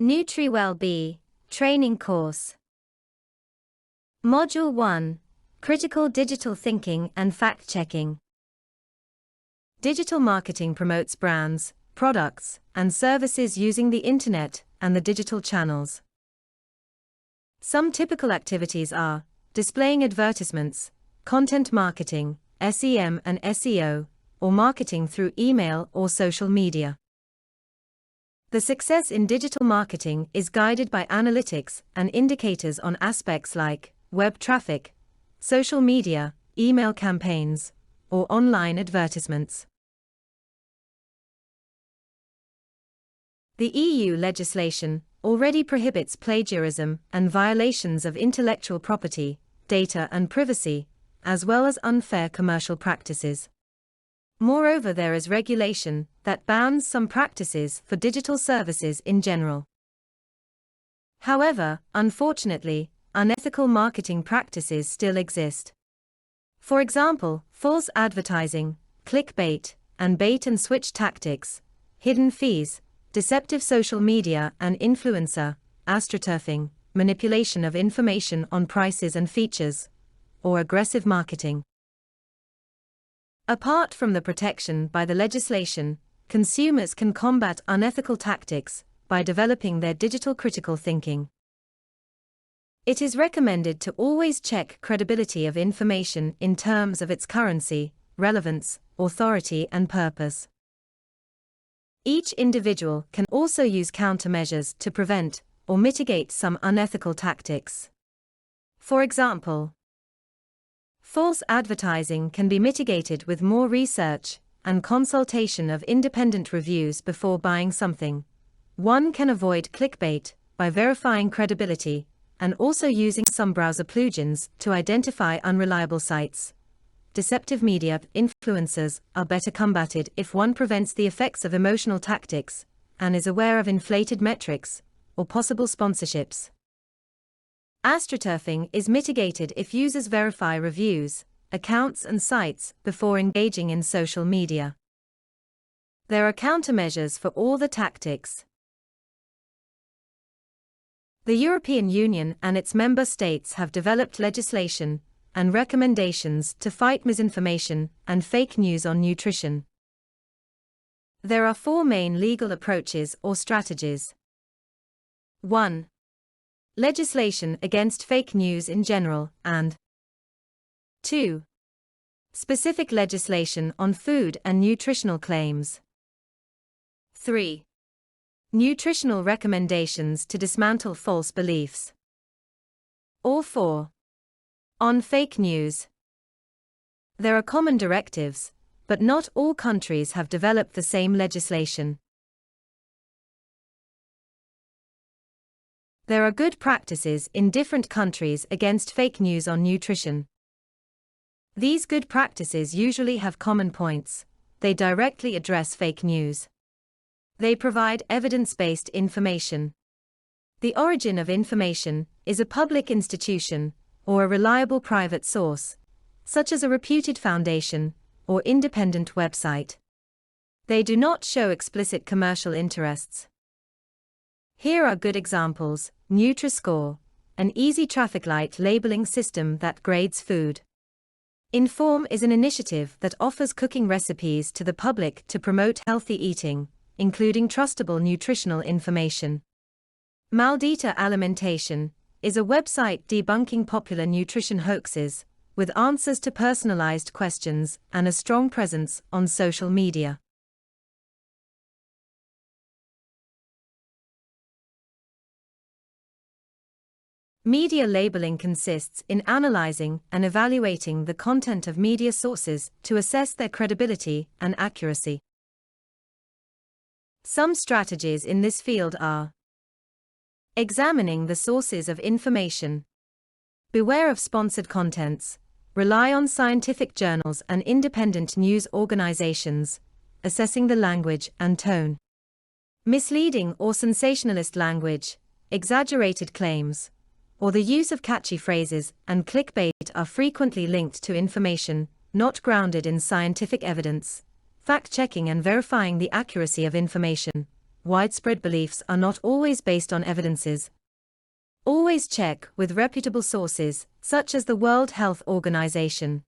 NutriWellB Training Course. Module 1. Critical Digital Thinking and Fact-Checking. Digital marketing promotes brands, products, and services using the Internet and the digital channels. Some typical activities are displaying advertisements, content marketing, SEM and SEO, or marketing through email or social media. The success in digital marketing is guided by analytics and indicators on aspects like web traffic, social media, email campaigns, or online advertisements. The EU legislation already prohibits plagiarism and violations of intellectual property, data and privacy, as well as unfair commercial practices. Moreover, there is regulation that bans some practices for digital services in general. However, unfortunately, unethical marketing practices still exist. For example, false advertising, clickbait, and bait-and-switch tactics, hidden fees, deceptive social media and influencer, astroturfing, manipulation of information on prices and features, or aggressive marketing. Apart from the protection by the legislation, consumers can combat unethical tactics by developing their digital critical thinking. It is recommended to always check credibility of information in terms of its currency, relevance, authority, and purpose. Each individual can also use countermeasures to prevent or mitigate some unethical tactics. For example, false advertising can be mitigated with more research and consultation of independent reviews before buying something. One can avoid clickbait by verifying credibility and also using some browser plugins to identify unreliable sites. Deceptive media influencers are better combated if one prevents the effects of emotional tactics and is aware of inflated metrics or possible sponsorships. Astroturfing is mitigated if users verify reviews, accounts and sites before engaging in social media. There are countermeasures for all the tactics. The European Union and its member states have developed legislation and recommendations to fight misinformation and fake news on nutrition. There are 4 main legal approaches or strategies. 1. Legislation against fake news in general, and 2. Specific legislation on food and nutritional claims. 3. Nutritional recommendations to dismantle false beliefs. Or 4. On fake news. There are common directives, but not all countries have developed the same legislation. There are good practices in different countries against fake news on nutrition. These good practices usually have common points. They directly address fake news. They provide evidence-based information. The origin of information is a public institution or a reliable private source, such as a reputed foundation or independent website. They do not show explicit commercial interests. Here are good examples: Nutri-Score, an easy traffic light labeling system that grades food. Inform is an initiative that offers cooking recipes to the public to promote healthy eating, including trustable nutritional information. Maldita Alimentation is a website debunking popular nutrition hoaxes, with answers to personalized questions and a strong presence on social media. Media labeling consists in analyzing and evaluating the content of media sources to assess their credibility and accuracy. Some strategies in this field are examining the sources of information. Beware of sponsored contents. Rely on scientific journals and independent news organizations. Assessing the language and tone. Misleading or sensationalist language, exaggerated claims, or the use of catchy phrases and clickbait are frequently linked to information not grounded in scientific evidence. Fact-checking and verifying the accuracy of information, widespread beliefs are not always based on evidences. Always check with reputable sources, such as the World Health Organization.